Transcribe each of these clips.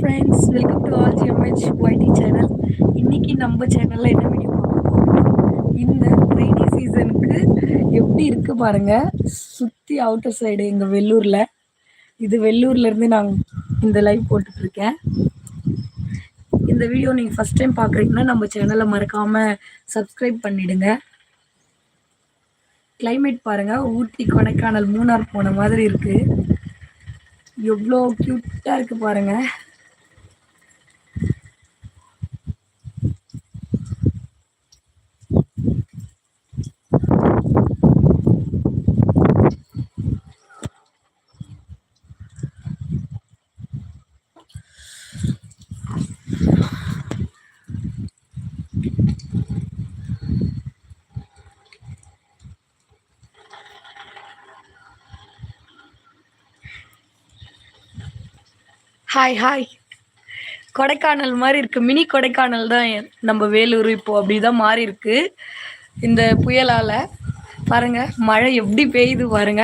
Friends, welcome to all GMH YT channel. இன்னைக்கு நம்ம சேனலில் என்ன வீடியோ பார்க்க போகிறோம், இந்த ரெய்னி சீசனுக்கு எப்படி இருக்கு பாருங்க. சுற்றி அவுட்டர் சைடு எங்கள் வெள்ளூரில், இது வெள்ளூர்லேருந்து நான் இந்த லைவ் போட்டுட்ருக்கேன். இந்த வீடியோ நீங்கள் ஃபஸ்ட் டைம் பார்க்குறீங்கன்னா நம்ம சேனலை மறக்காமல் சப்ஸ்கிரைப் பண்ணிவிடுங்க. கிளைமேட் பாருங்கள், ஊட்டி கொடைக்கானல் மூணார் போன மாதிரி இருக்குது. எவ்வளோ க்யூட்டாக இருக்குது பாருங்கள். Hi hi. கொடைக்கானல் மாதிரி இருக்குது, மினி கொடைக்கானல் தான் நம்ம வேலூர். இப்போது அப்படி தான் மாறி இருக்கு இந்த புயலால். பாருங்க மழை எப்படி பெய்யுது பாருங்க.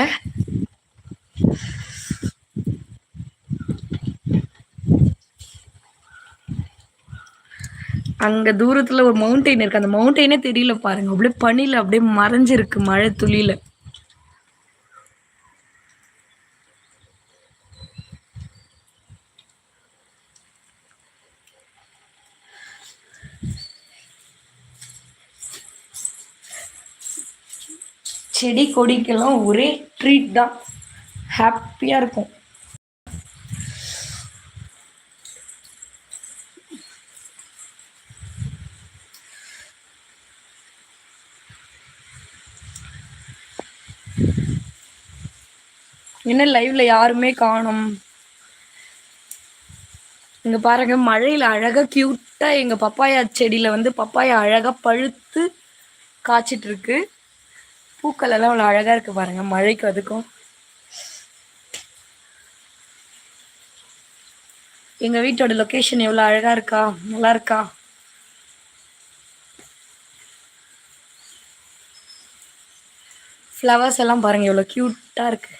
அங்கே தூரத்தில் ஒரு மவுண்டெயின் இருக்குது, அந்த மவுண்டெயினே தெரியல பாருங்க. அப்படியே பனியில் அப்படியே மறைஞ்சிருக்கு மழை துளியில். செடி கொடிக்கெல்லாம் ஒரே ட்ரீட் தான், ஹாப்பியாக இருக்கும். என்ன லைவ்ல யாருமே காணோம். இங்க பாருங்க, மழையில அழகா கியூட்டா எங்க பப்பாயா செடியில வந்து பப்பாயா அழகா பழுத்து காய்ச்சிட்டு இருக்கு. பூக்கள் எல்லாம் அவ்வளோ அழகா இருக்கு பாருங்க, மழைக்கு அதுக்கும். எங்க வீட்டோட லொகேஷன் எவ்வளோ அழகா இருக்கா, நல்லா இருக்கா. ஃப்ளவர்ஸ் எல்லாம் பாருங்க எவ்வளோ கியூட்டா இருக்கு.